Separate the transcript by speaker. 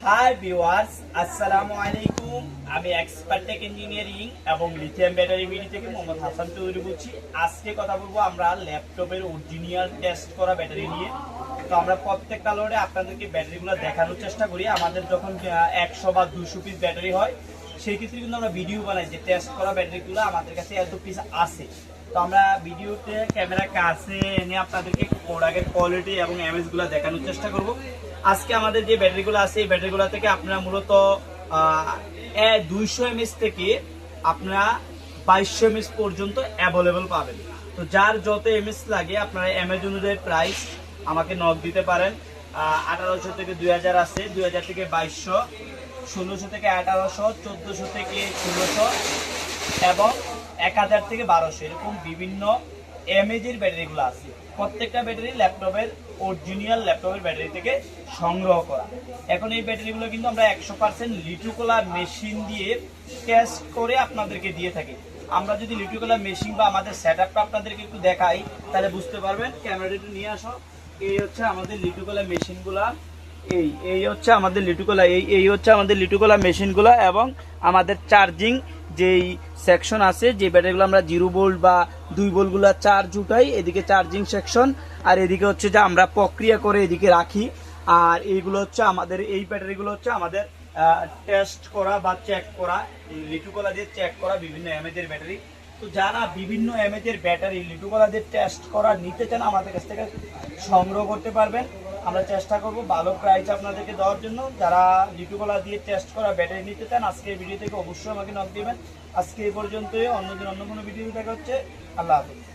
Speaker 1: Hi viewers, আসসালামু আলাইকুম। আমি এক্সপার্ট টেক ইঞ্জিনিয়ারিং এবং লিথিয়াম ব্যাটারি বিডি থেকে মোহাম্মদ হাসান চৌধুরী বলছি। আজকে কথা বলবো আমরা ল্যাপটপের অরিজিনাল টেস্ট করা ব্যাটারি নিয়ে। তো আমরা প্রত্যেকটা লোডে আপনাদেরকে ব্যাটারিগুলো দেখানোর চেষ্টা করি। আমাদের যখন 100 বা 200 পিস ব্যাটারি হয়, সেই ক্ষেত্রে কিন্তু আমরা ভিডিও বানাই যে টেস্ট করা ব্যাটারিগুলো আমাদের কাছে এত পিস আছে। তো আমরা ভিডিওতে ক্যামেরা কাছে এনে আপনাদেরকে প্রোডাক্টের কোয়ালিটি এবং এমএস গুলো দেখানোর চেষ্টা করব। আজকে আমাদের যে ব্যাটারিগুলো আছে এই ব্যাটারিগুলো থেকে আপনারা মূলত 200 এমএস থেকে আপনারা 2200 এমএস পর্যন্ত অ্যাভেলেবল পাবেন। তো যার যত এমএস লাগে আপনারা অ্যামাজন অনুযায়ী প্রাইস আমাকে নক দিতে পারেন। 1800 থেকে 2000 আছে, 2000 থেকে 2200, 1600 থেকে 1800, 1400 থেকে 1600 এবং 1000 থেকে 1200 এরকম বিভিন্ন এমএজের ব্যাটারিগুলো আছে। প্রত্যেকটা ব্যাটারি ল্যাপটপের অরিজিনাল ল্যাপটপের ব্যাটারি থেকে সংগ্রহ করা। এখন এই ব্যাটারিগুলো কিন্তু আমরা 100% লিটুকোলা মেশিন দিয়ে টেস্ট করে আপনাদেরকে দিয়ে থাকি। আমরা যদি লিটুকোলা মেশিন বা আমাদের সেটআপটা আপনাদেরকে একটু দেখাই তাহলে বুঝতে পারবেন। ক্যামেরাটা একটু নিয়ে আসো। এই হচ্ছে আমাদের লিটুকোলা মেশিনগুলা, এই হচ্ছে আমাদের লিটুকোলা, এই হচ্ছে আমাদের লিটুকোলা মেশিনগুলা এবং আমাদের চার্জিং যেই সেকশন আছে, যে ব্যাটারিগুলো আমরা 0 ভোল্ট বা 2 ভোল্টগুলো চার্জ উঠাই, এদিকে চার্জিং সেকশন, আর এদিকে হচ্ছে যে আমরা প্রক্রিয়া করে এদিকে রাখি। আর এইগুলো হচ্ছে আমাদের, এই ব্যাটারিগুলো হচ্ছে আমাদের টেস্ট করা বা চেক করা, লিটুকোলা দিয়ে চেক করা বিভিন্ন এমএজের ব্যাটারি। তো যারা বিভিন্ন এমএজের ব্যাটারি লিটুকোলা দিয়ে টেস্ট করা নিতে চান আমাদের কাছ থেকে সংগ্রহ করতে পারবেন। আমরা চেষ্টা করব ভালো প্রাইস আপনাদেরকে দেওয়ার জন্য। যারা লিটুকোলা দিয়ে টেস্ট করা ব্যাটারি নিতে চান আজকের ভিডিও থেকে অবশ্যই আমাকে নক দিবেন। আজকে এই পর্যন্তই, অন্যদিন অন্য কোনো ভিডিও দেখা হচ্ছে। আল্লাহ হাফেজ।